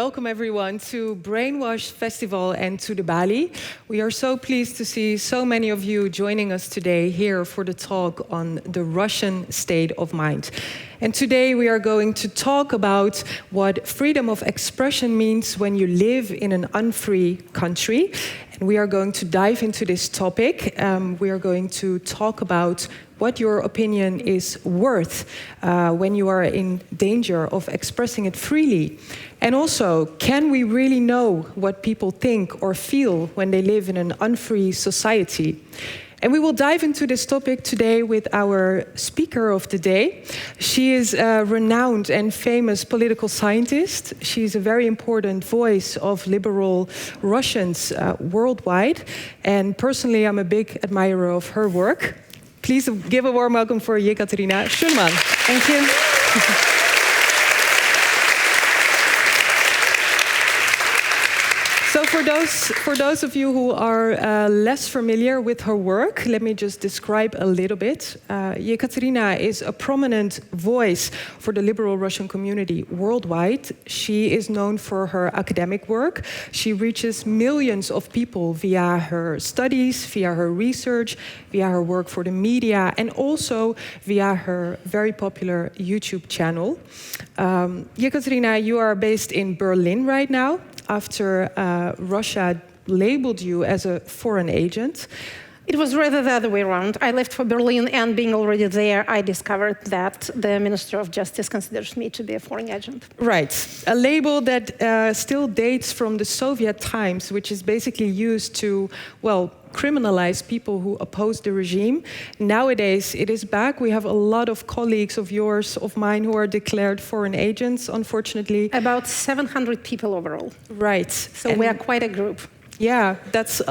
welcome everyone to Brainwash Festival and to the Bali. We are so pleased to see so many of you joining us today here for the talk on the Russian state of mind. And today we are going to talk about what freedom of expression means when you live in an unfree country. And we are going to dive into this topic. We are going to talk about what your opinion is worth when you are in danger of expressing it freely. And also, can we really know what people think or feel when they live in an unfree society? And we will dive into this topic today with our speaker of the day. She is a renowned and famous political scientist. She's a very important voice of liberal Russians worldwide. And personally, I'm a big admirer of her work. Please give a warm welcome for Ekaterina Schulmann. Thank you. So for those of you who are less familiar with her work, let me just describe a little bit. Ekaterina is a prominent voice for the liberal Russian community worldwide. She is known for her academic work. She reaches millions of people via her studies, via her research, via her work for the media, and also via her very popular YouTube channel. Ekaterina, you are based in Berlin right now, after Russia labeled you as a foreign agent. It was rather the other way around. I left for Berlin, and being already there, I discovered that the Minister of Justice considers me to be a foreign agent. Right. A label that still dates from the Soviet times, which is basically used to, well, criminalize people who oppose the regime. Nowadays, it is back. We have a lot of colleagues of yours, of mine, who are declared foreign agents, unfortunately. About 700 people overall. Right. So we are quite a group. Yeah, that's...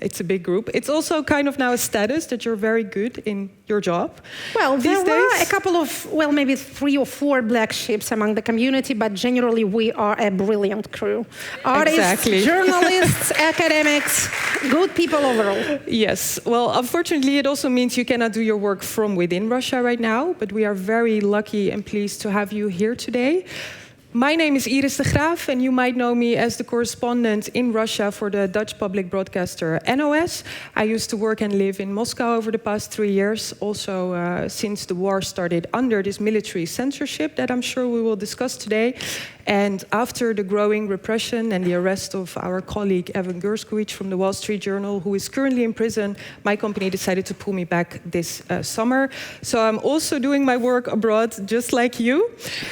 It's a big group. It's also kind of now a status that you're very good in your job. Well, there were a couple of, well, maybe 3 or 4 black sheeps among the community, but generally we are a brilliant crew. Artists, exactly. Journalists, academics, good people overall. Yes. Well, unfortunately, it also means you cannot do your work from within Russia right now, but we are very lucky and pleased to have you here today. My name is Iris de Graaf, and you might know me as the correspondent in Russia for the Dutch public broadcaster NOS. I used to work and live in Moscow over the past 3 years, also since the war started under this military censorship that I'm sure we will discuss today. And after the growing repression and the arrest of our colleague Evan Gershkovich from the Wall Street Journal, who is currently in prison, my company decided to pull me back this summer. So I'm also doing my work abroad, just like you.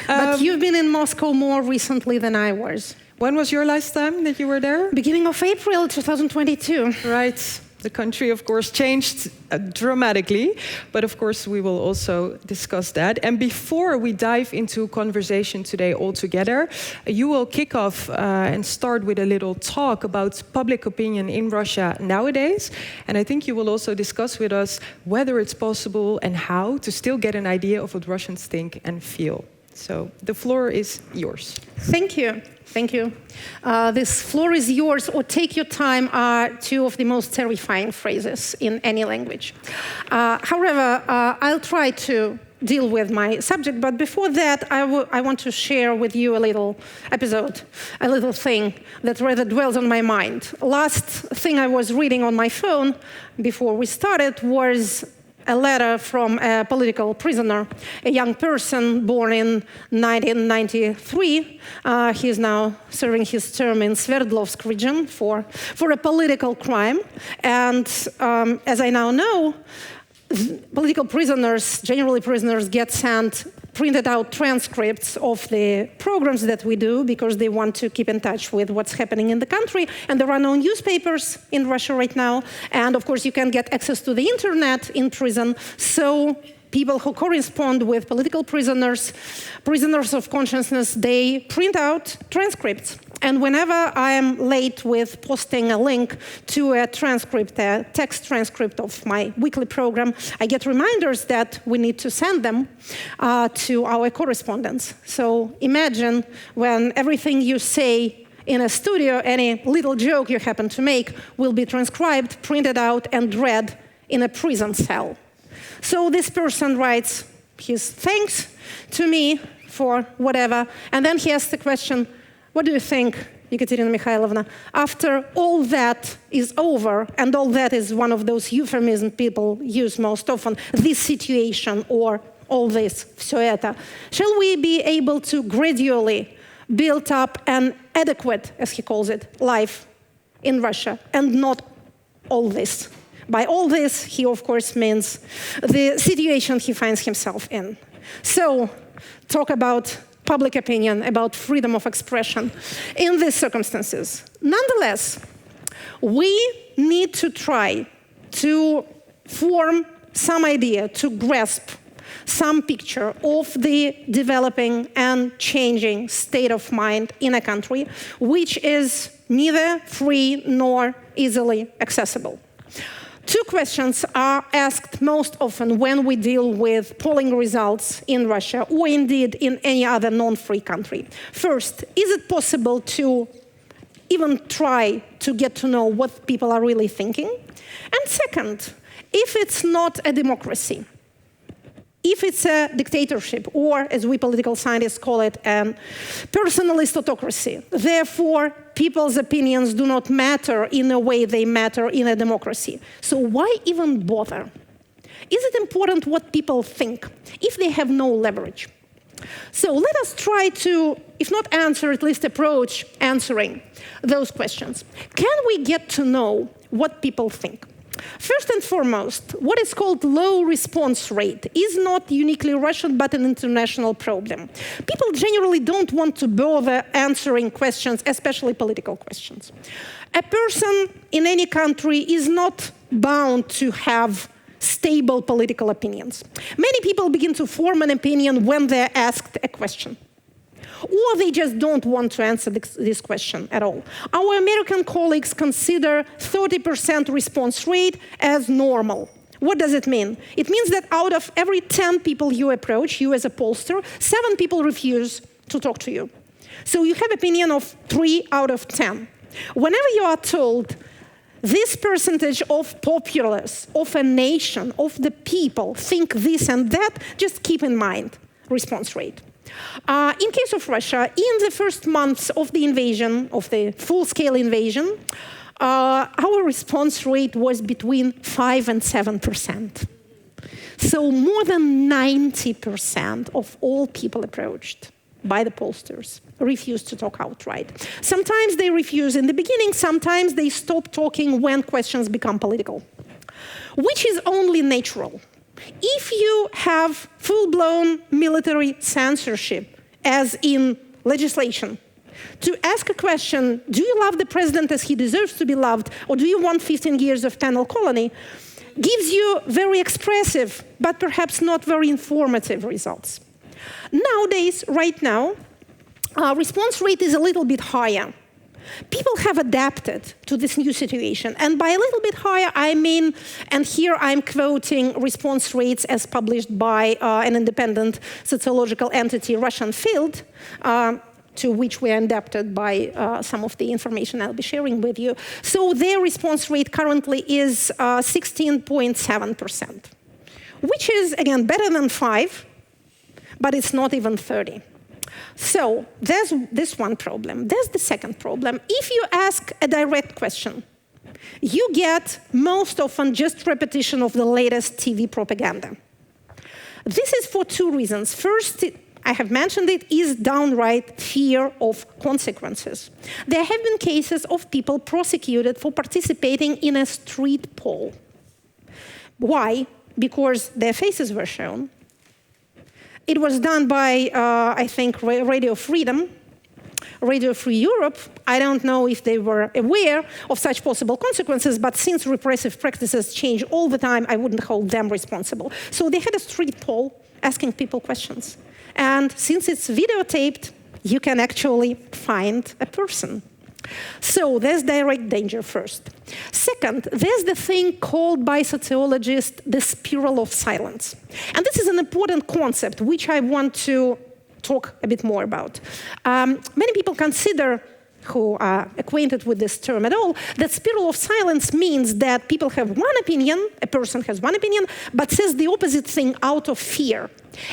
But you've been in Moscow more recently than I was. When was your last time that you were there? Beginning of April 2022. Right. The country, of course, changed dramatically, but of course we will also discuss that. And before we dive into conversation today all together, you will kick off and start with a little talk about public opinion in Russia nowadays. And I think you will also discuss with us whether it's possible and how to still get an idea of what Russians think and feel. So the floor is yours. Thank you. Thank you. This floor is yours, or take your time are 2 of the most terrifying phrases in any language. However, I'll try to deal with my subject, but before that, I want to share with you a little episode, a little thing that rather dwells on my mind. Last thing I was reading on my phone before we started was a letter from a political prisoner, a young person born in 1993. He is now serving his term in Sverdlovsk region for a political crime. And as I now know, political prisoners, generally prisoners, get sent printed out transcripts of the programs that we do because they want to keep in touch with what's happening in the country. And there are no newspapers in Russia right now. And of course, you can get access to the internet in prison. So people who correspond with political prisoners, prisoners of consciousness, they print out transcripts. And whenever I am late with posting a link to a transcript, a text transcript of my weekly program, I get reminders that we need to send them to our correspondents. So imagine when everything you say in a studio, any little joke you happen to make will be transcribed, printed out, and read in a prison cell. So this person writes his thanks to me for whatever, and then he asks the question, What do you think, Ekaterina Mikhailovna? After all that is over, and all that is one of those euphemisms people use most often, this situation or all this, все это, shall we be able to gradually build up an adequate, as he calls it, life in Russia, and not all this? By all this, he of course means the situation he finds himself in. So, talk about public opinion, about freedom of expression in these circumstances. Nonetheless, we need to try to form some idea, to grasp some picture of the developing and changing state of mind in a country which is neither free nor easily accessible. Two questions are asked most often when we deal with polling results in Russia or indeed in any other non-free country. First, is it possible to even try to get to know what people are really thinking? And second, if it's not a democracy, if it's a dictatorship, or as we political scientists call it, a personalist autocracy, therefore people's opinions do not matter in a way they matter in a democracy. So why even bother? Is it important what people think if they have no leverage? So let us try to, if not answer, at least approach answering those questions. Can we get to know what people think? First and foremost, what is called low response rate is not uniquely Russian, but an international problem. People generally don't want to bother answering questions, especially political questions. A person in any country is not bound to have stable political opinions. Many people begin to form an opinion when they're asked a question, or they just don't want to answer this question at all. Our American colleagues consider 30% response rate as normal. What does it mean? It means that out of every 10 people you approach, you as a pollster, 7 people refuse to talk to you. So you have opinion of 3 out of 10. Whenever you are told this percentage of populace, of a nation, of the people think this and that, just keep in mind response rate. In case of Russia, in the first months of the invasion, of the full-scale invasion, our response rate was between 5 and 7%. So more than 90% of all people approached by the pollsters refused to talk outright. Sometimes they refuse in the beginning, sometimes they stop talking when questions become political, which is only natural. If you have full-blown military censorship, as in legislation, to ask a question, do you love the president as he deserves to be loved, or do you want 15 years of penal colony, gives you very expressive, but perhaps not very informative results. Nowadays, right now, response rate is a little bit higher. People have adapted to this new situation. And by a little bit higher, I mean, and here I'm quoting response rates as published by an independent sociological entity, Russian Field, to which we are adapted by some of the information I'll be sharing with you. So their response rate currently is 16.7%, which is, again, better than 5, but it's not even 30. So there's this one problem. There's the second problem. If you ask a direct question, you get most often just repetition of the latest TV propaganda. This is for 2 reasons. First, I have mentioned it, is downright fear of consequences. There have been cases of people prosecuted for participating in a street poll. Why? Because their faces were shown. It was done by, I think, Radio Freedom, Radio Free Europe. I don't know if they were aware of such possible consequences, but since repressive practices change all the time, I wouldn't hold them responsible. So they had a street poll asking people questions. And since it's videotaped, you can actually find a person. So there's direct danger first. Second, there's the thing called by sociologists the spiral of silence. And this is an important concept which I want to talk a bit more about. Many people consider who are acquainted with this term at all, that spiral of silence means that people have one opinion, a person has one opinion, but says the opposite thing out of fear.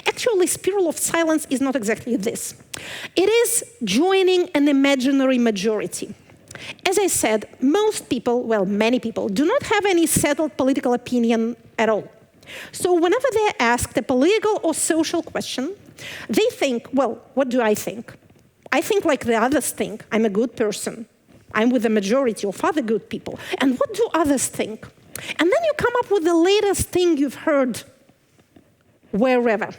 Actually, spiral of silence is not exactly this. It is joining an imaginary majority. As I said, most people, well, many people, do not have any settled political opinion at all. So whenever they're asked a political or social question, they think, well, what do I think? I think like the others think. I'm a good person. I'm with the majority of other good people. And what do others think? And then you come up with the latest thing you've heard wherever.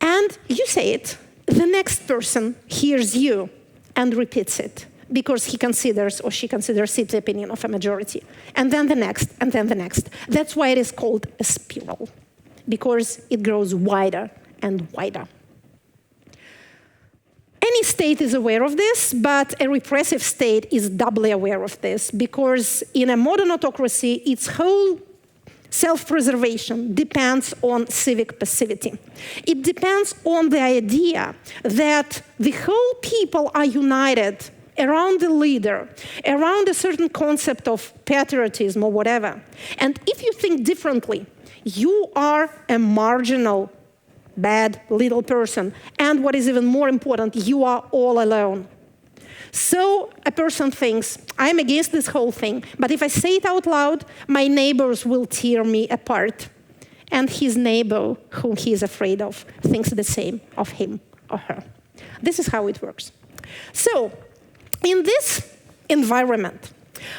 And you say it. The next person hears you and repeats it because he considers or she considers it the opinion of a majority. And then the next, and then the next. That's why it is called a spiral, because it grows wider and wider. Any state is aware of this, but a repressive state is doubly aware of this, because in a modern autocracy, its whole self-preservation depends on civic passivity. It depends on the idea that the whole people are united around the leader, around a certain concept of patriotism or whatever. And if you think differently, you are a marginal, bad little person. And what is even more important, you are all alone. So a person thinks, I'm against this whole thing, but if I say it out loud, my neighbors will tear me apart. And his neighbor, whom he is afraid of, thinks the same of him or her. This is how it works. So in this environment,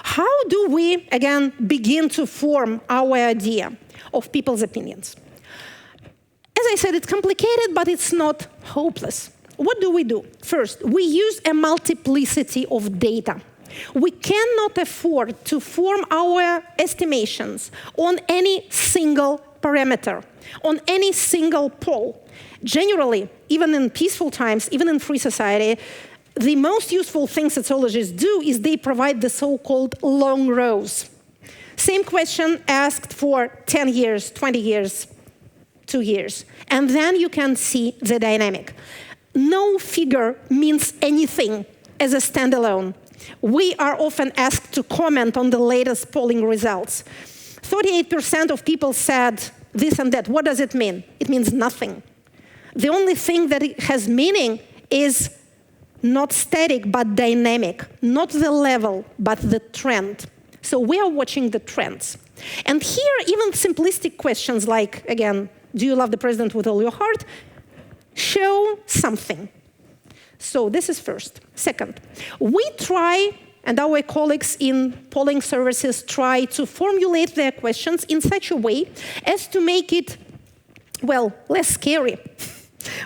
how do we, again, begin to form our idea of people's opinions? As I said, it's complicated, but it's not hopeless. What do? First, we use a multiplicity of data. We cannot afford to form our estimations on any single parameter, on any single poll. Generally, even in peaceful times, even in free society, the most useful thing sociologists do is they provide the so-called long rows. Same question asked for 10 years, 20 years, 2 years. And then you can see the dynamic. No figure means anything as a standalone. We are often asked to comment on the latest polling results. 38% of people said this and that. What does it mean? It means nothing. The only thing that it has meaning is not static, but dynamic. Not the level, but the trend. So we are watching the trends. And here, even simplistic questions like, again, do you love the president with all your heart? Show something. So this is first. Second, we try, and our colleagues in polling services try to formulate their questions in such a way as to make it, well, less scary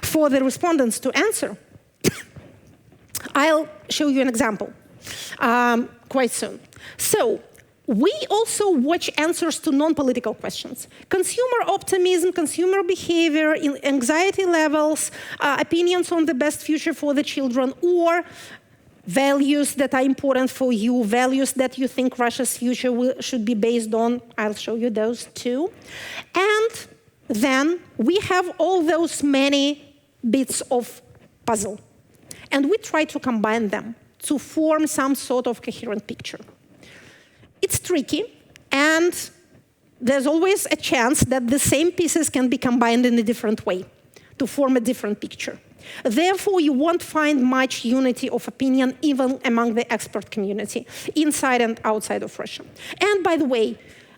for the respondents to answer. I'll show you an example quite soon. So we also watch answers to non-political questions. Consumer optimism, consumer behavior, anxiety levels, opinions on the best future for the children, or values that are important for you, values that you think Russia's future should be based on. I'll show you those too. And then we have all those many bits of puzzle. And we try to combine them to form some sort of coherent picture. It's tricky, and there's always a chance that the same pieces can be combined in a different way to form a different picture. Therefore, you won't find much unity of opinion even among the expert community, inside and outside of Russia. And by the way,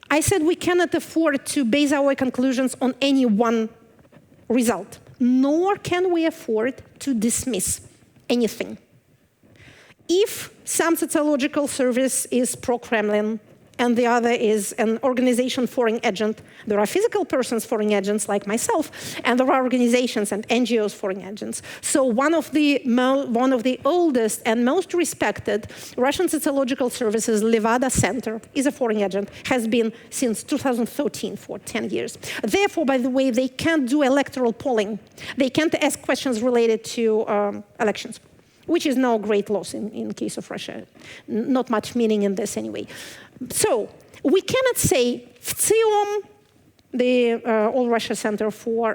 I said we cannot afford to base our conclusions on any one result, nor can we afford to dismiss anything. If some sociological service is pro-Kremlin and the other is an organization foreign agent, there are physical persons foreign agents like myself, and there are organizations and NGOs foreign agents. So one of the oldest and most respected Russian sociological services, Levada Center, is a foreign agent, has been since 2013 for 10 years. Therefore, by the way, they can't do electoral polling. They can't ask questions related to elections, which is no great loss in case of Russia. Not much meaning in this anyway. So we cannot say FCIOM, the All Russia Center for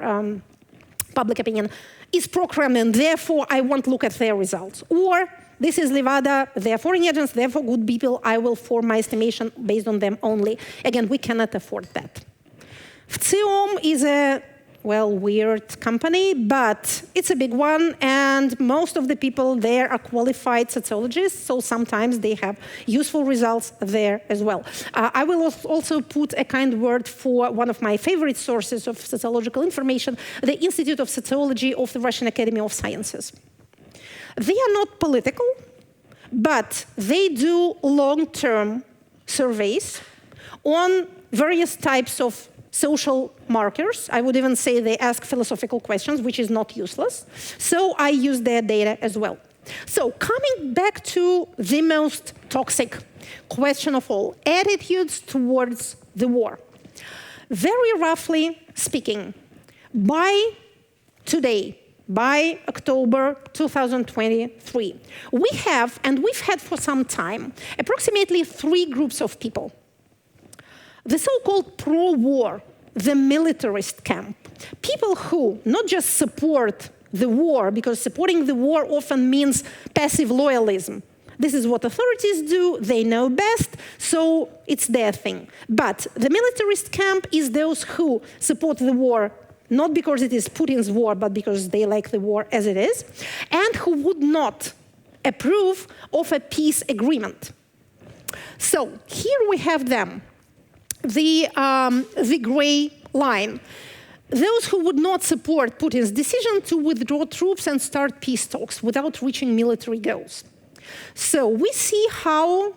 public opinion, is pro-Kremlin, therefore I won't look at their results. Or this is Levada, they're foreign agents, therefore good people, I will form my estimation based on them only. Again, we cannot afford that. FCIOM is a, well, weird company, but it's a big one, and most of the people there are qualified sociologists, so sometimes they have useful results there as well. I will also put a kind word for one of my favorite sources of sociological information, the Institute of Sociology of the Russian Academy of Sciences. They are not political, but they do long-term surveys on various types of social markers. I would even say they ask philosophical questions, which is not useless. So I use their data as well. So coming back to the most toxic question of all, attitudes towards the war. Very roughly speaking, by today, by October 2023, we have, and we've had for some time, approximately 3 groups of people. The so-called pro-war, the militarist camp. People who not just support the war, because supporting the war often means passive loyalism. This is what authorities do, they know best, so it's their thing. But the militarist camp is those who support the war not because it is Putin's war, but because they like the war as it is, and who would not approve of a peace agreement. So here we have them. The gray line. Those who would not support Putin's decision to withdraw troops and start peace talks without reaching military goals. So we see how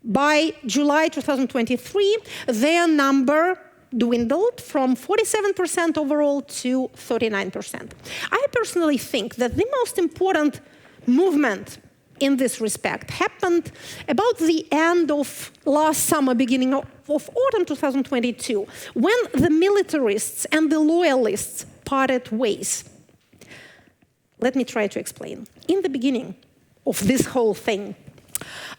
by July 2023, their number dwindled from 47% overall to 39%. I personally think that the most important movement in this respect happened about the end of last summer, beginning of autumn 2022, when the militarists and the loyalists parted ways. Let me try to explain. In the beginning of this whole thing,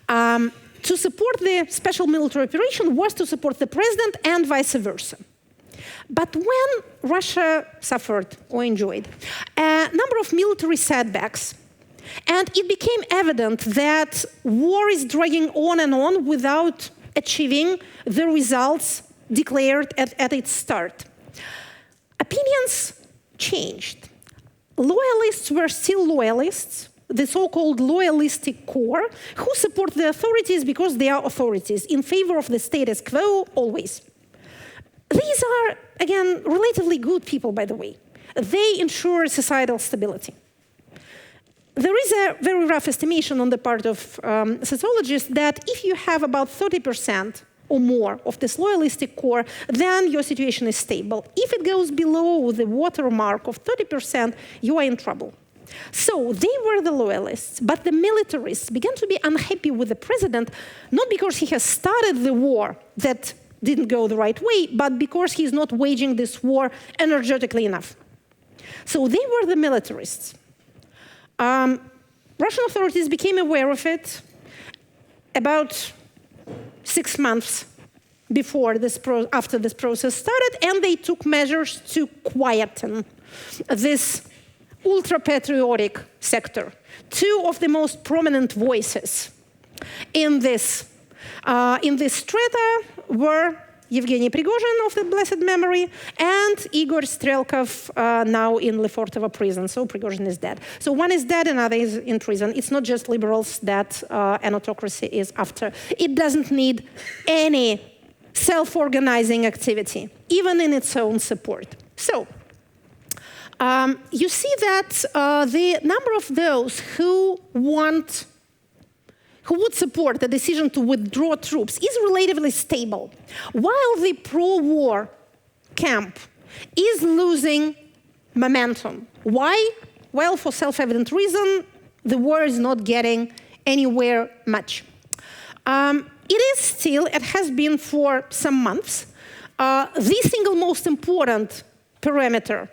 to support the special military operation was to support the president and vice versa. But when Russia suffered or enjoyed a number of military setbacks, and it became evident that war is dragging on without achieving the results declared at its start, opinions changed. Loyalists were still loyalists, the so-called loyalistic core, who support the authorities because they are authorities, in favor of the status quo always. These are, again, relatively good people, by the way. They ensure societal stability. There is a very rough estimation on the part of sociologists that if you have about 30% or more of this loyalistic core, then your situation is stable. If it goes below the watermark of 30%, you are in trouble. So they were the loyalists, but the militarists began to be unhappy with the president, not because he has started the war that didn't go the right way, but because he's not waging this war energetically enough. So they were the militarists. Russian authorities became aware of it about 6 months before after this process started, and they took measures to quieten this ultra-patriotic sector. 2 of the most prominent voices in this strata were Yevgeny Prigozhin of the blessed memory and Igor Strelkov, now in Lefortovo prison. So Prigozhin is dead. So one is dead, another is in prison. It's not just liberals that an autocracy is after. It doesn't need any self-organizing activity, even in its own support. So you see that the number of those who would support the decision to withdraw troops is relatively stable, while the pro-war camp is losing momentum. Why? Well, for self-evident reason, the war is not getting anywhere much. It is still, it has been for some months, the single most important parameter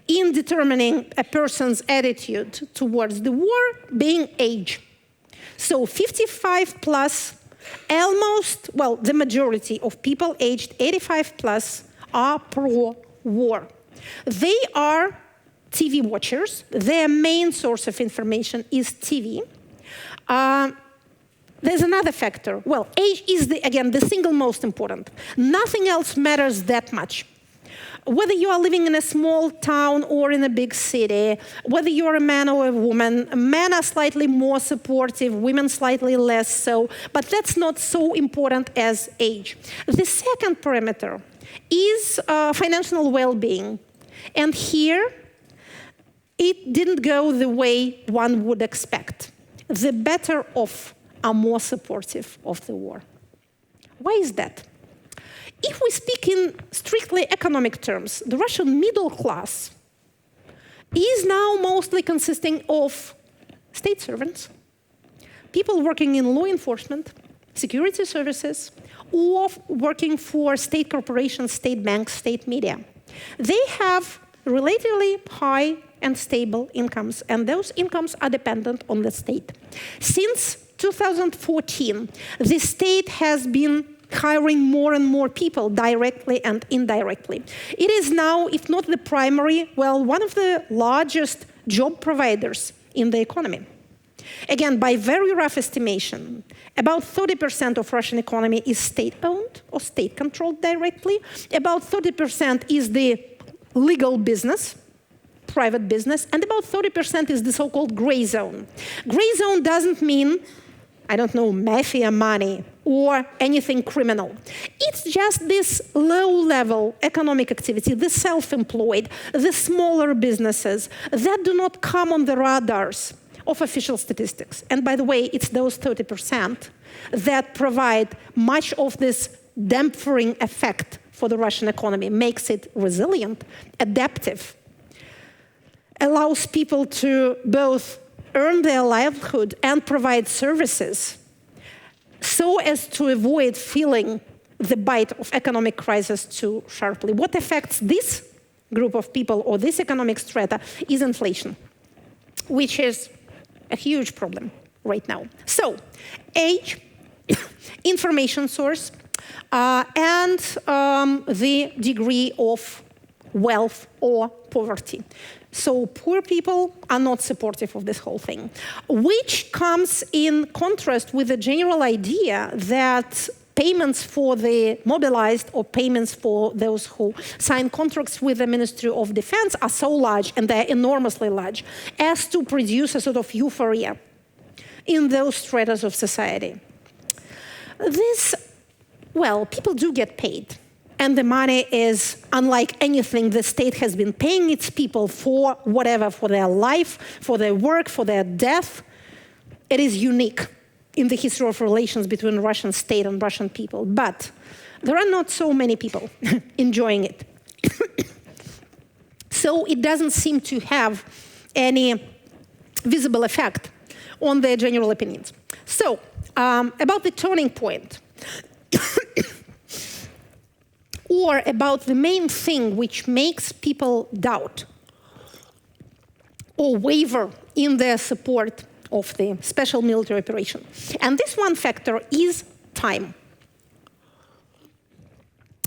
in determining a person's attitude towards the war being age. So 55 plus, almost, well, the majority of people aged 85 plus are pro-war. They are TV watchers. Their main source of information is TV. There's another factor. Well, age is, again, the single most important. Nothing else matters that much. Whether you are living in a small town or in a big city, whether you're a man or a woman, men are slightly more supportive, women slightly less so, but that's not so important as age. The second parameter is financial well-being. And here, it didn't go the way one would expect. The better off are more supportive of the war. Why is that? If we speak in strictly economic terms, the Russian middle class is now mostly consisting of state servants, people working in law enforcement, security services, or working for state corporations, state banks, state media. They have relatively high and stable incomes, and those incomes are dependent on the state. Since 2014, the state has been hiring more and more people directly and indirectly. It is now, if not the primary, well, one of the largest job providers in the economy. Again, by very rough estimation, about 30% of Russian economy is state-owned or state-controlled directly. About 30% is the legal business, private business, and about 30% is the so-called gray zone. Gray zone doesn't mean, I don't know, mafia money or anything criminal. It's just this low-level economic activity, the self-employed, the smaller businesses that do not come on the radars of official statistics. And by the way, it's those 30% that provide much of this dampening effect for the Russian economy, makes it resilient, adaptive, allows people to both earn their livelihood and provide services so as to avoid feeling the bite of economic crisis too sharply. What affects this group of people or this economic strata is inflation, which is a huge problem right now. So, age, information source, and the degree of wealth or poverty. So poor people are not supportive of this whole thing, which comes in contrast with the general idea that payments for the mobilized or payments for those who sign contracts with the Ministry of Defense are so large, and they're enormously large, as to produce a sort of euphoria in those stratas of society. This, well, people do get paid. And the money is unlike anything the state has been paying its people for, whatever, for their life, for their work, for their death. It is unique in the history of relations between the Russian state and Russian people. But there are not so many people enjoying it. So it doesn't seem to have any visible effect on their general opinions. So about the turning point, or about the main thing which makes people doubt or waver in their support of the special military operation. And this one factor is time.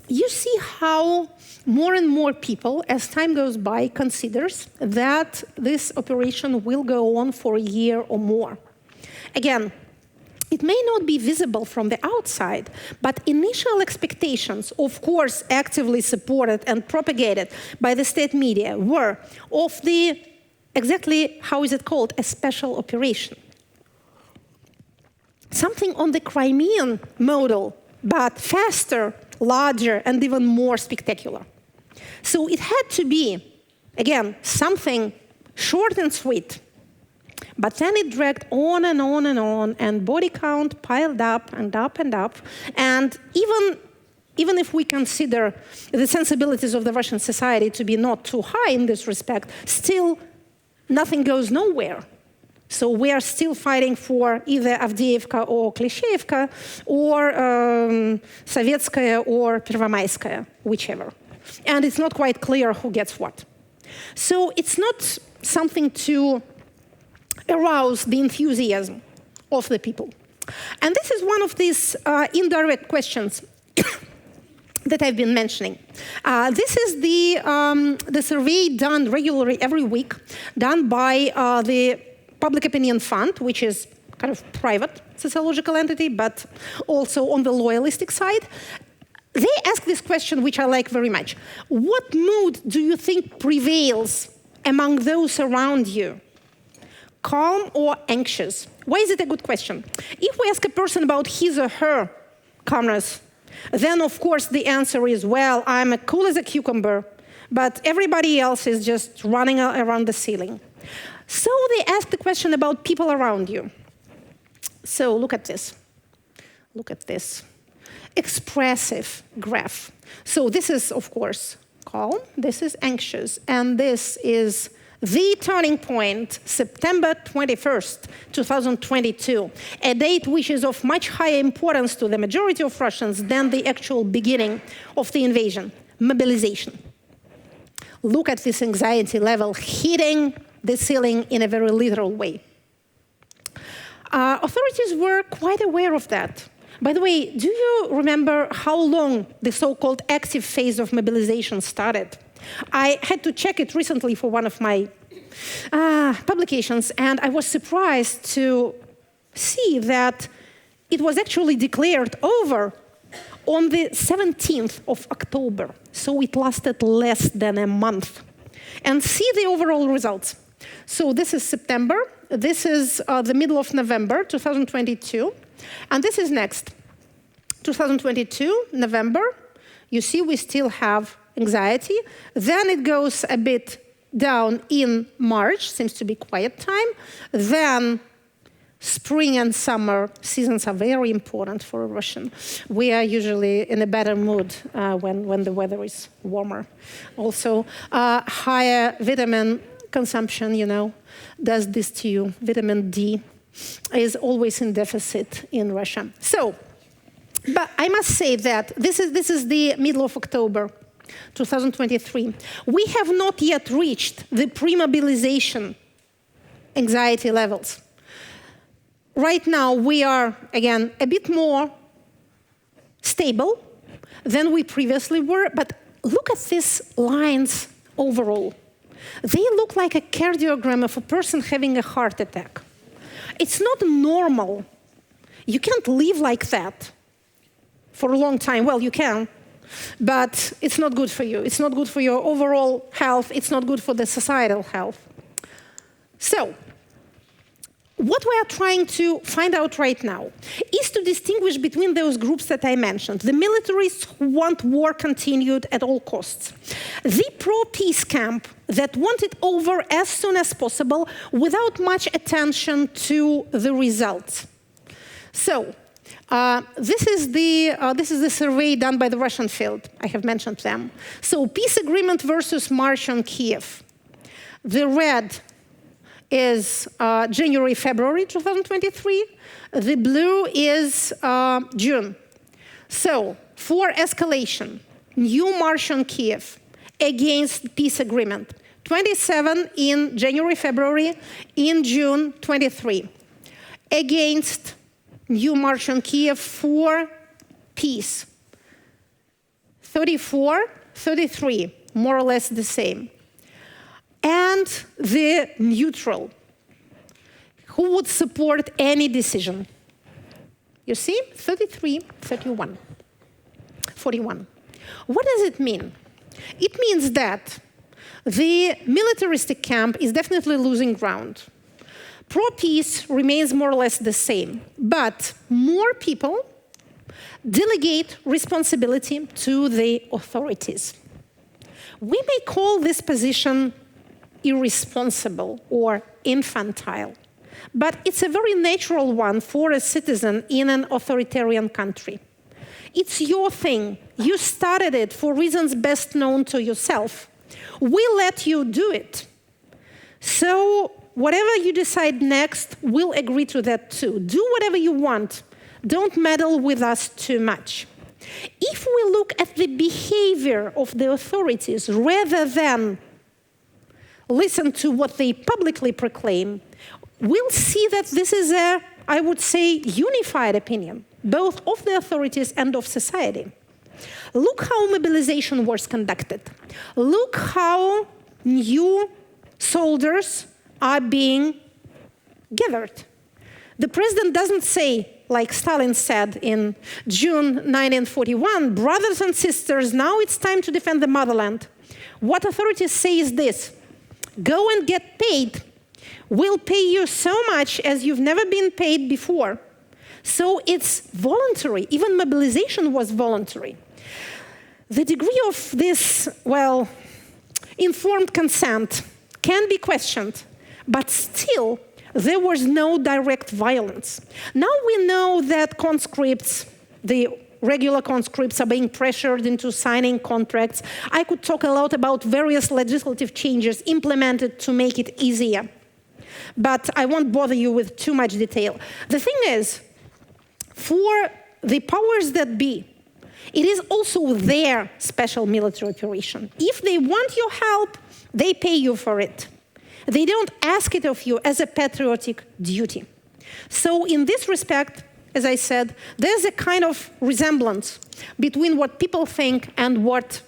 You see how more and more people, as time goes by, considers that this operation will go on for a year or more. Again, it may not be visible from the outside, but initial expectations, of course actively supported and propagated by the state media, were of the, exactly how is it called, a special operation. Something on the Crimean model, but faster, larger, and even more spectacular. So it had to be, again, something short and sweet. But then it dragged on and on and on, and body count piled up and up and up. And even if we consider the sensibilities of the Russian society to be not too high in this respect, still nothing goes nowhere. So we are still fighting for either Avdiivka or Klishchiivka, or Sovetskaya or Pervomayskaya, whichever. And it's not quite clear who gets what. So it's not something to arouse the enthusiasm of the people. And this is one of these indirect questions that I've been mentioning. This is the survey done regularly every week, done by the Public Opinion Fund, which is kind of private sociological entity, but also on the loyalistic side. They ask this question, which I like very much. What mood do you think prevails among those around you? Calm or anxious? Why is it a good question? If we ask a person about his or her calmness, then of course the answer is, well, I'm as cool as a cucumber, but everybody else is just running around the ceiling. So they ask the question about people around you. So look at this. Look at this. Expressive graph. So this is, of course, calm. This is anxious. And this is the turning point, September 21st, 2022, a date which is of much higher importance to the majority of Russians than the actual beginning of the invasion, mobilization. Look at this anxiety level hitting the ceiling in a very literal way. Authorities were quite aware of that. By the way, do you remember how long the so-called active phase of mobilization started? I had to check it recently for one of my publications, and I was surprised to see that it was actually declared over on the 17th of October. So it lasted less than a month. And see the overall results. So this is September. This is the middle of November, 2022. And this is next. 2022, November. You see we still have anxiety. Then it goes a bit down in March, seems to be quiet time. Then spring and summer seasons are very important for a Russian. We are usually in a better mood when the weather is warmer. Also, higher vitamin consumption, does this to you. Vitamin D is always in deficit in Russia. So, but I must say that this is the middle of October, 2023. We have not yet reached the pre-mobilization anxiety levels. Right now, we are, again, a bit more stable than we previously were, but look at these lines overall. They look like a cardiogram of a person having a heart attack. It's not normal. You can't live like that for a long time. Well, you can, but it's not good for you. It's not good for your overall health. It's not good for the societal health. So, what we are trying to find out right now is to distinguish between those groups that I mentioned, the militarists who want war continued at all costs, the pro-peace camp that want it over as soon as possible without much attention to the results. So, this is the survey done by the Russian field. I have mentioned them. So, peace agreement versus march on Kiev. The red is January, February 2023. The blue is June. So, for escalation, new march on Kiev against peace agreement. 27 in January, February, in June 23. Against new march on Kiev for peace. 34, 33, more or less the same. And the neutral, who would support any decision. You see, 33, 31, 41. What does it mean? It means that the militaristic camp is definitely losing ground. Pro-peace remains more or less the same, but more people delegate responsibility to the authorities. We may call this position irresponsible or infantile, but it's a very natural one for a citizen in an authoritarian country. It's your thing. You started it for reasons best known to yourself. We let you do it. So whatever you decide next, we'll agree to that too. Do whatever you want. Don't meddle with us too much. If we look at the behavior of the authorities rather than listen to what they publicly proclaim, we'll see that this is a, I would say, unified opinion, both of the authorities and of society. Look how mobilization was conducted. Look how new soldiers are being gathered. The president doesn't say, like Stalin said in June 1941, brothers and sisters, now it's time to defend the motherland. What authorities say is this: go and get paid. We'll pay you so much as you've never been paid before. So it's voluntary. Even mobilization was voluntary. The degree of this, well, informed consent can be questioned, but still, there was no direct violence. Now we know that conscripts, the regular conscripts, are being pressured into signing contracts. I could talk a lot about various legislative changes implemented to make it easier, but I won't bother you with too much detail. The thing is, for the powers that be, it is also their special military operation. If they want your help, they pay you for it. They don't ask it of you as a patriotic duty. So in this respect, as I said, there's a kind of resemblance between what people think and what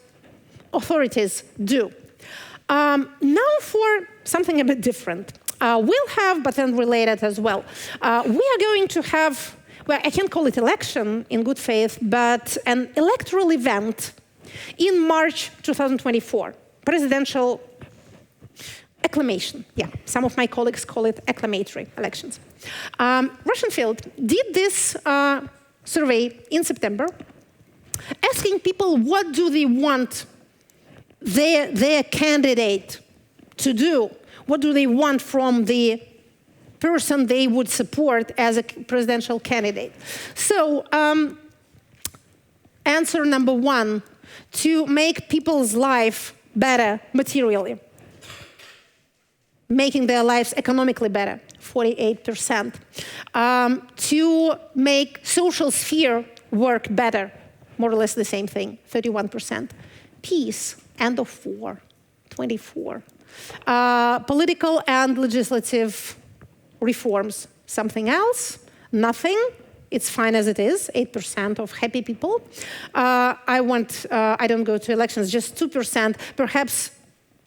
authorities do. Now for something a bit different. We'll have, but then related as well, we are going to have, well, I can't call it election in good faith, but an electoral event in March 2024, presidential acclamation. Yeah, some of my colleagues call it acclamatory elections. Russian Field did this survey in September, asking people what do they want their candidate to do? What do they want from the person they would support as a presidential candidate? So, answer number one, to make people's life better materially. Making their lives economically better, 48%. To make social sphere work better, more or less the same thing, 31%. Peace, end of war, 24%. Political and legislative reforms, something else, nothing. It's fine as it is, 8% of happy people. I don't go to elections, just 2%, perhaps.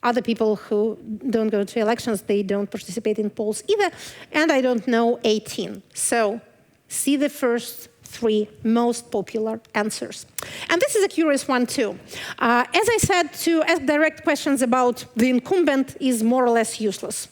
Other people who don't go to elections, they don't participate in polls either, and I don't know 18. So see the first three most popular answers. And this is a curious one too. As I said, to ask direct questions about the incumbent is more or less useless.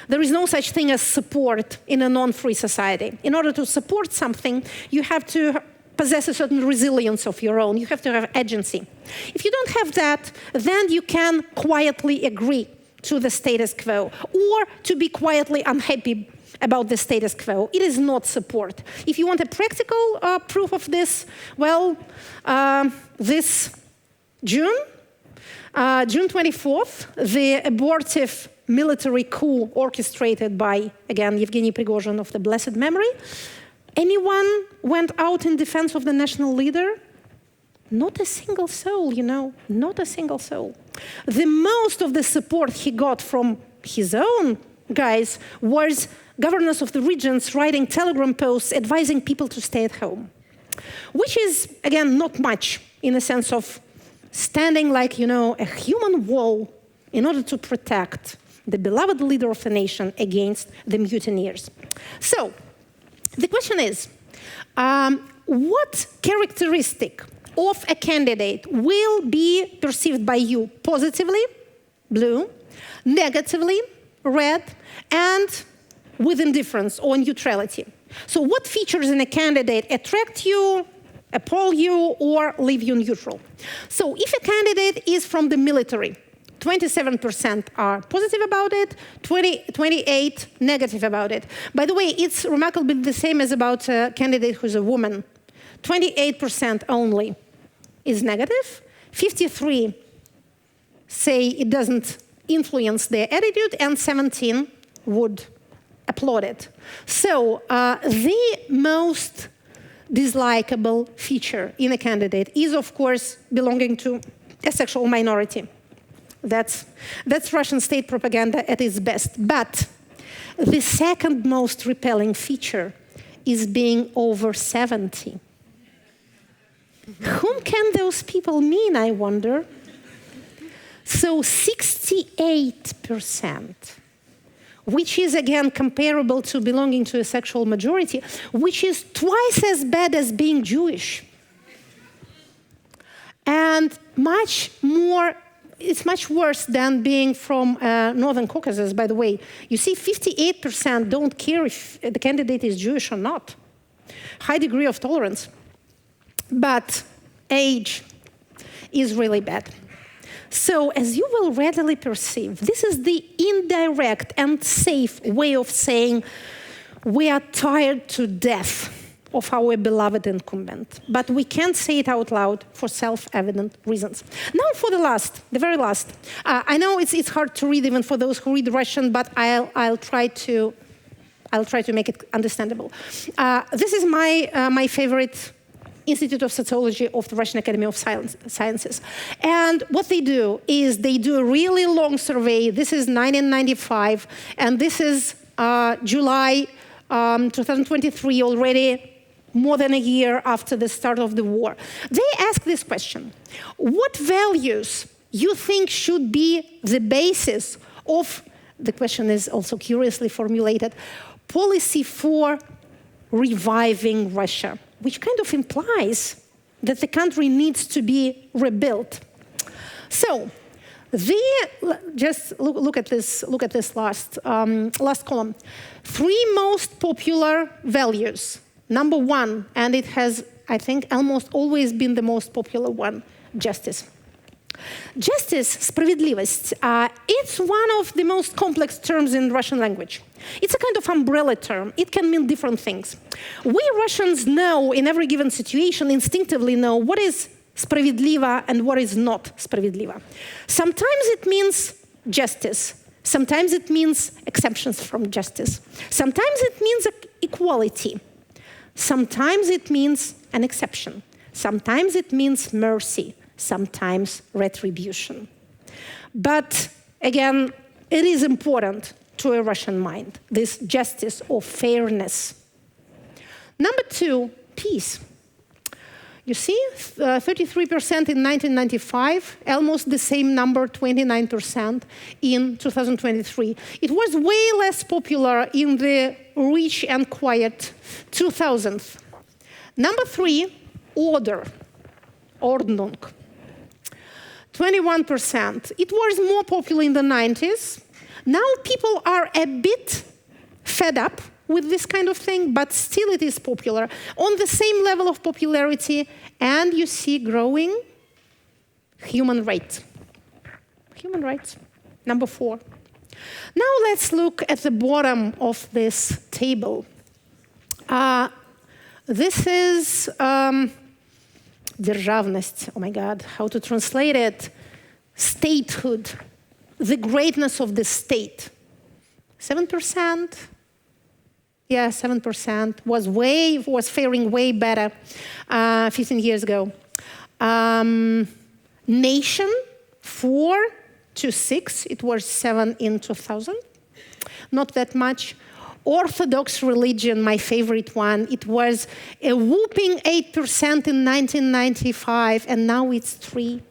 There is no such thing as support in a non-free society. In order to support something, you have to possess a certain resilience of your own. You have to have agency. If you don't have that, then you can quietly agree to the status quo or to be quietly unhappy about the status quo. It is not support. If you want a practical proof of this, well, this June 24th, the abortive military coup orchestrated by, again, Yevgeny Prigozhin of the blessed memory, anyone went out in defense of the national leader? Not a single soul, you know, not a single soul. The most of the support he got from his own guys was governors of the regions writing telegram posts advising people to stay at home, which is, again, not much in the sense of standing like, you know, a human wall in order to protect the beloved leader of the nation against the mutineers. So, the question is, what characteristic of a candidate will be perceived by you positively, blue, negatively, red, and with indifference or neutrality? So what features in a candidate attract you, appall you, or leave you neutral? So if a candidate is from the military, 27% are positive about it, 28% negative about it. By the way, it's remarkably the same as about a candidate who's a woman. 28% only is negative, 53% say it doesn't influence their attitude, and 17% would applaud it. So the most dislikable feature in a candidate is, of course, belonging to a sexual minority. That's Russian state propaganda at its best. But the second most repelling feature is being over 70. Whom can those people mean, I wonder? So 68%, which is again comparable to belonging to a sexual majority, which is twice as bad as being Jewish. And it's much worse than being from Northern Caucasus, by the way. You see, 58% don't care if the candidate is Jewish or not. High degree of tolerance. But age is really bad. So, as you will readily perceive, this is the indirect and safe way of saying we are tired to death of our beloved incumbent. But we can't say it out loud for self-evident reasons. Now for the very last. I know it's hard to read even for those who read Russian, but I'll try to make it understandable. This is my favorite Institute of Sociology of the Russian Academy of Sciences. And what they do is they do a really long survey. This is 1995, and this is July 2023, already more than a year after the start of the war. They ask this question: what values you think should be the basis of, the question is also curiously formulated, policy for reviving Russia, which kind of implies that the country needs to be rebuilt. So, just look at this last column. 3 most popular values. Number 1, and it has, I think, almost always been the most popular one, justice. Justice, справедливость, it's one of the most complex terms in Russian language. It's a kind of umbrella term. It can mean different things. We Russians know, in every given situation, instinctively know what is справедливо and what is not справедливо. Sometimes it means justice. Sometimes it means exceptions from justice. Sometimes it means equality. Sometimes it means an exception. Sometimes it means mercy. Sometimes retribution. But again, it is important to a Russian mind, this justice or fairness. Number 2, peace. You see, 33% in 1995, almost the same number, 29% in 2023. It was way less popular in the rich and quiet 2000s. Number 3, order, Ordnung. 21%. It was more popular in the 90s. Now people are a bit fed up with this kind of thing, but still it is popular, on the same level of popularity, and you see growing human rights. Human rights, number 4. Now let's look at the bottom of this table. This is державность, oh my God, how to translate it? Statehood, the greatness of the state. 7%. Yeah, 7% was faring way better 15 years ago. Nation, 4 to 6. It was 7 in 2000. Not that much. Orthodox religion, my favorite one. It was a whooping 8% in 1995, and now it's 3.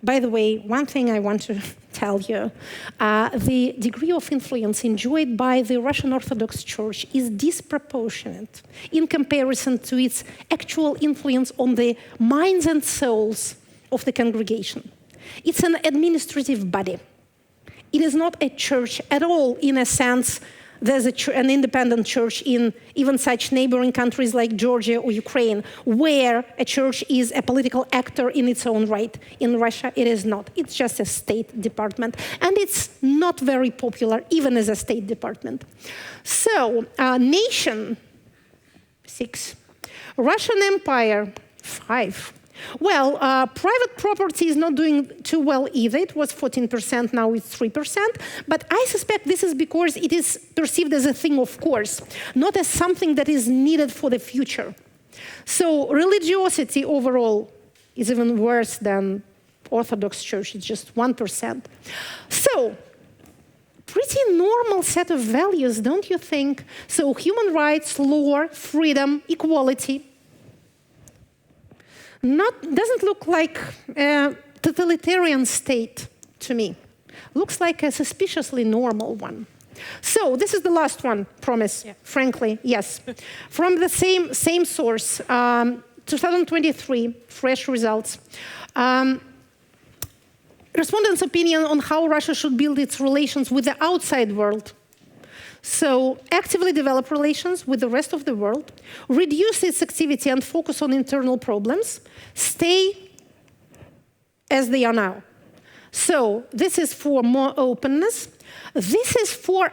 By the way, one thing I want to tell you, the degree of influence enjoyed by the Russian Orthodox Church is disproportionate in comparison to its actual influence on the minds and souls of the congregation. It's an administrative body. It is not a church at all, in a sense. There's an independent church in even such neighboring countries like Georgia or Ukraine, where a church is a political actor in its own right. In Russia, it is not. It's just a state department. And it's not very popular, even as a state department. So, nation, 6. Russian Empire, 5. Well, private property is not doing too well either. It was 14%, now it's 3%. But I suspect this is because it is perceived as a thing of course, not as something that is needed for the future. So religiosity overall is even worse than Orthodox Church. It's just 1%. So, pretty normal set of values, don't you think? So human rights, law, freedom, equality. doesn't look like a totalitarian state to me. Looks like a suspiciously normal one. So this is the last one, promise, frankly, yes. From the same source, 2023, fresh results. Respondents' opinion on how Russia should build its relations with the outside world. So actively develop relations with the rest of the world, reduce its activity and focus on internal problems, stay as they are now. So this is for more openness. This is for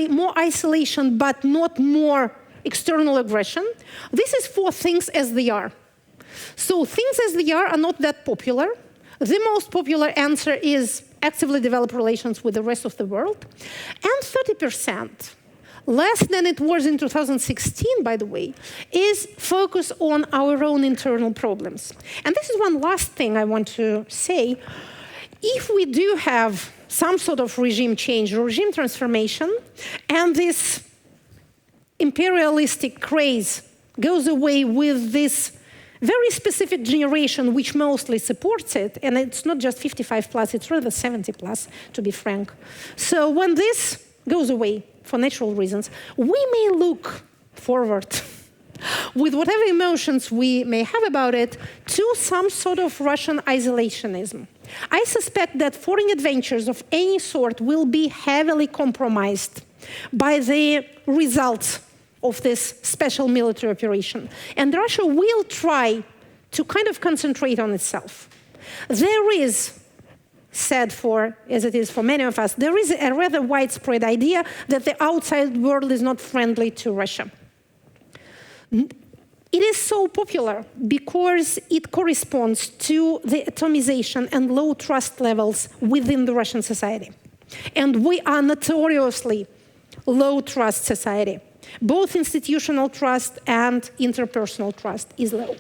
more isolation, but not more external aggression. This is for things as they are. So things as they are not that popular. The most popular answer is actively develop relations with the rest of the world. And 30%, less than it was in 2016, by the way, is focus on our own internal problems. And this is one last thing I want to say. If we do have some sort of regime change or regime transformation, and this imperialistic craze goes away with this very specific generation which mostly supports it, and it's not just 55 plus, it's rather 70 plus, to be frank. So when this goes away for natural reasons, we may look forward with whatever emotions we may have about it to some sort of Russian isolationism. I suspect that foreign adventures of any sort will be heavily compromised by the results of this special military operation. And Russia will try to kind of concentrate on itself. There is, sad for, as it is for many of us, there is a rather widespread idea that the outside world is not friendly to Russia. It is so popular because it corresponds to the atomization and low trust levels within the Russian society. And we are notoriously low trust society. Both institutional trust and interpersonal trust is low.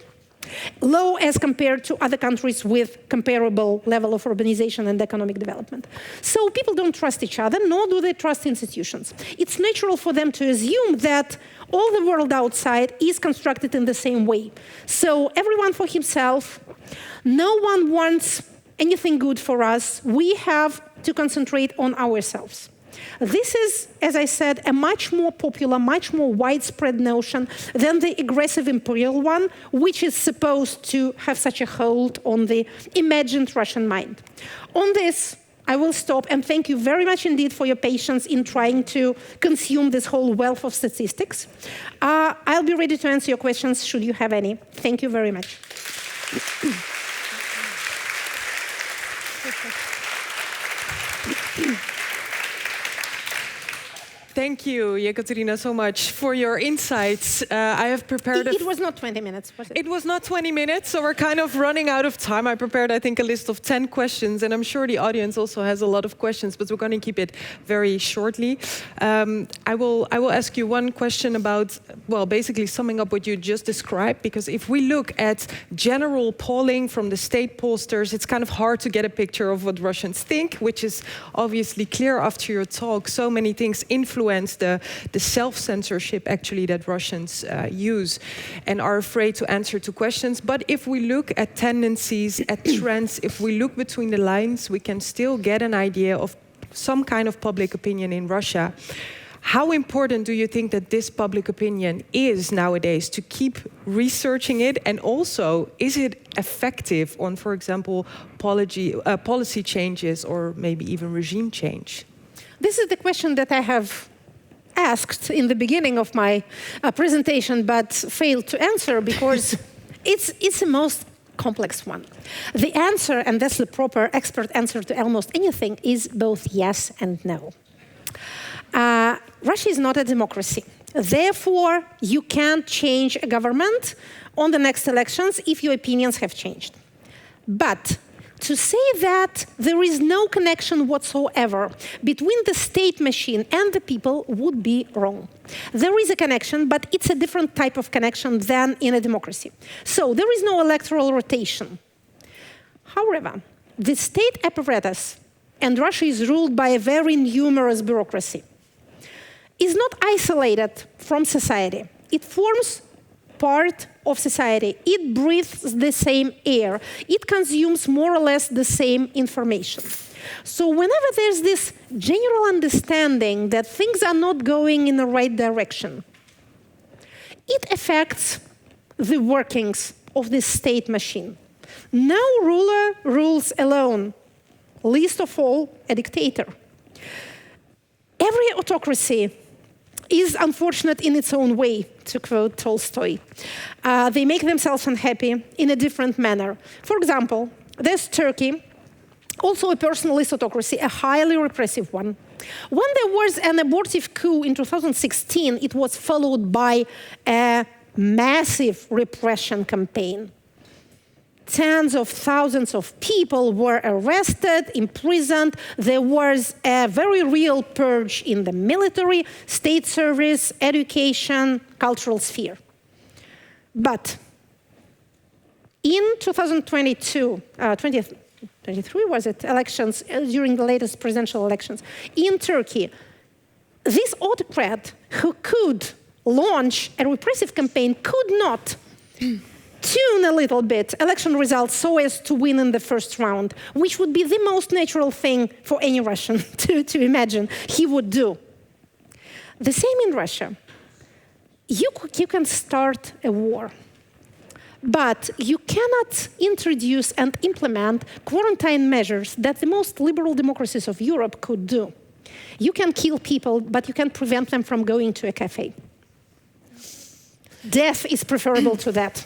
Low as compared to other countries with comparable level of urbanization and economic development. So people don't trust each other, nor do they trust institutions. It's natural for them to assume that all the world outside is constructed in the same way. So everyone for himself, no one wants anything good for us. We have to concentrate on ourselves. This is, as I said, a much more popular, much more widespread notion than the aggressive imperial one, which is supposed to have such a hold on the imagined Russian mind. On this, I will stop, and thank you very much indeed for your patience in trying to consume this whole wealth of statistics. I'll be ready to answer your questions, should you have any. Thank you very much. Thank you, Ekaterina, so much for your insights. I have prepared... It was not 20 minutes, was it? It was not 20 minutes, so we're kind of running out of time. I prepared, I think, a list of 10 questions, and I'm sure the audience also has a lot of questions, but we're going to keep it very shortly. I will ask you one question about, well, basically summing up what you just described, because if we look at general polling from the state pollsters, it's kind of hard to get a picture of what Russians think, which is obviously clear after your talk. So many things influence the self-censorship, actually, that Russians use and are afraid to answer to questions. But if we look at tendencies, at trends, if we look between the lines, we can still get an idea of some kind of public opinion in Russia. How important do you think that this public opinion is nowadays to keep researching it? And also, is it effective on, for example, policy changes or maybe even regime change? This is the question that I have asked in the beginning of my presentation, but failed to answer because it's the most complex one. The answer, and that's the proper expert answer to almost anything, is both yes and no. Russia is not a democracy. Therefore, you can't change a government on the next elections if your opinions have changed. But to say that there is no connection whatsoever between the state machine and the people would be wrong. There is a connection, but it's a different type of connection than in a democracy. So there is no electoral rotation. However, the state apparatus, and Russia is ruled by a very numerous bureaucracy, is not isolated from society. It forms part of society. It breathes the same air. It consumes more or less the same information. So whenever there's this general understanding that things are not going in the right direction, it affects the workings of this state machine. No ruler rules alone, least of all a dictator. Every autocracy is unfortunate in its own way, to quote Tolstoy. They make themselves unhappy in a different manner. For example, there's Turkey, also a personalist autocracy, a highly repressive one. When there was an abortive coup in 2016, it was followed by a massive repression campaign. Tens of thousands of people were arrested, imprisoned. There was a very real purge in the military, state service, education, cultural sphere. But in 2023 was it, elections, during the latest presidential elections, in Turkey, this autocrat who could launch a repressive campaign could not tune a little bit election results so as to win in the first round, which would be the most natural thing for any Russian to imagine he would do. The same in Russia. You can start a war, but you cannot introduce and implement quarantine measures that the most liberal democracies of Europe could do. You can kill people, but you can't prevent them from going to a cafe. Death is preferable to that.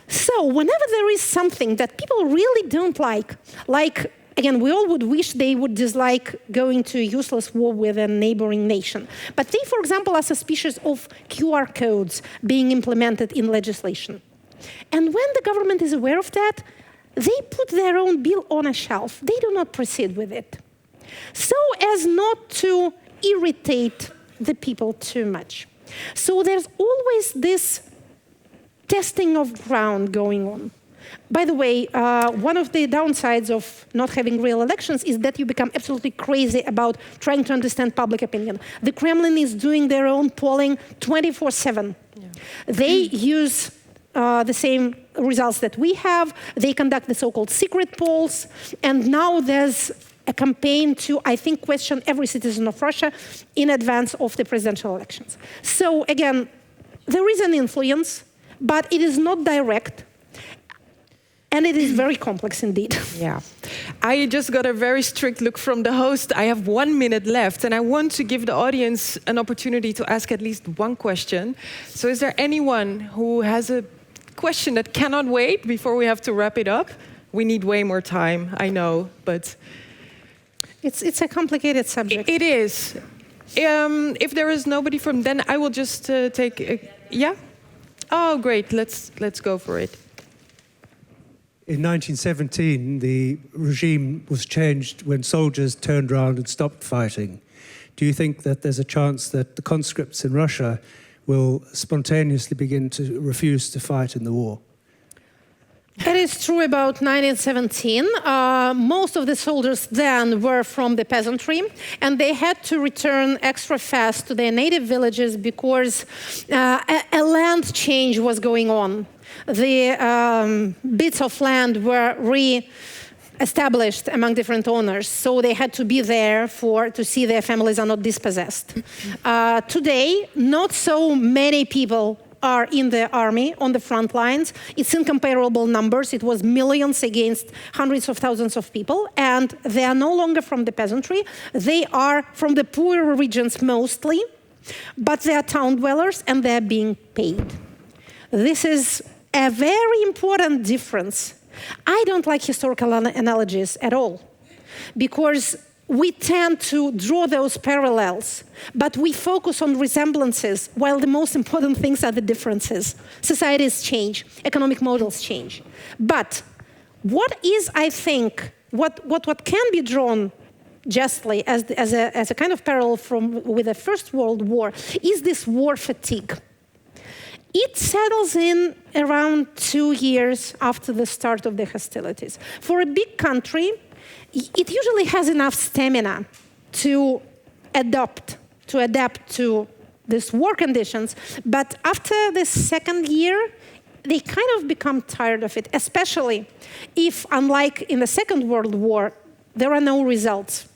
So whenever there is something that people really don't like, again, we all would wish they would dislike going to a useless war with a neighboring nation. But they, for example, are suspicious of QR codes being implemented in legislation. And when the government is aware of that, they put their own bill on a shelf. They do not proceed with it, so as not to irritate the people too much. So there's always this testing of ground going on. By the way, one of the downsides of not having real elections is that you become absolutely crazy about trying to understand public opinion. The Kremlin is doing their own polling 24/7. Yeah. They use the same results that we have. They conduct the so-called secret polls. And now there's a campaign to, I think, question every citizen of Russia in advance of the presidential elections. So again, there is an influence, but it is not direct, and it is very complex indeed. Yeah. I just got a very strict look from the host. I have 1 minute left, and I want to give the audience an opportunity to ask at least one question. So is there anyone who has a question that cannot wait before we have to wrap it up? We need way more time, I know, but... It's a complicated subject. It is. If there is nobody from, then I will just take... yeah? Oh, great. Let's go for it. In 1917, the regime was changed when soldiers turned around and stopped fighting. Do you think that there's a chance that the conscripts in Russia will spontaneously begin to refuse to fight in the war? It is true about 1917. Most of the soldiers then were from the peasantry, and they had to return extra fast to their native villages because a land change was going on. The bits of land were re-established among different owners, so they had to be there to see their families are not dispossessed. Today, not so many people are in the army on the front lines. It's incomparable numbers. It was millions against hundreds of thousands of people, and they are no longer from the peasantry. They are from the poorer regions mostly, but they are town dwellers and they are being paid. This is a very important difference. I don't like historical analogies at all, because we tend to draw those parallels, but we focus on resemblances, while the most important things are the differences. Societies change, economic models change. But what is, I think, what can be drawn justly as a kind of parallel with the First World War is this war fatigue. It settles in around 2 years after the start of the hostilities. For a big country, it usually has enough stamina to adapt to these war conditions. But after the second year, they kind of become tired of it, especially if, unlike in the Second World War, there are no results.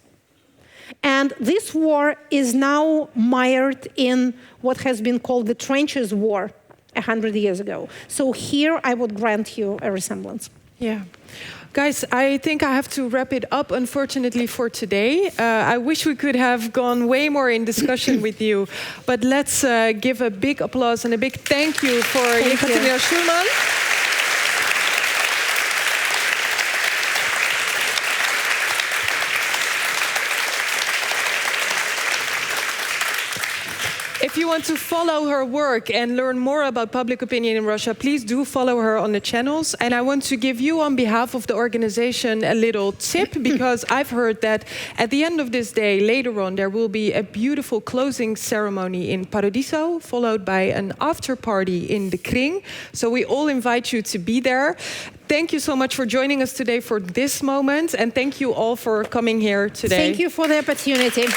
And this war is now mired in what has been called the trenches war 100 years ago. So here I would grant you a resemblance. Yeah. Guys, I think I have to wrap it up, unfortunately, for today. I wish we could have gone way more in discussion with you, but let's give a big applause and a big thank you for Ekaterina Schulmann. If you want to follow her work and learn more about public opinion in Russia, please do follow her on the channels. And I want to give you, on behalf of the organization, a little tip, because I've heard that at the end of this day, later on, there will be a beautiful closing ceremony in Paradiso, followed by an after party in the Kring. So we all invite you to be there. Thank you so much for joining us today for this moment, and thank you all for coming here today. Thank you for the opportunity.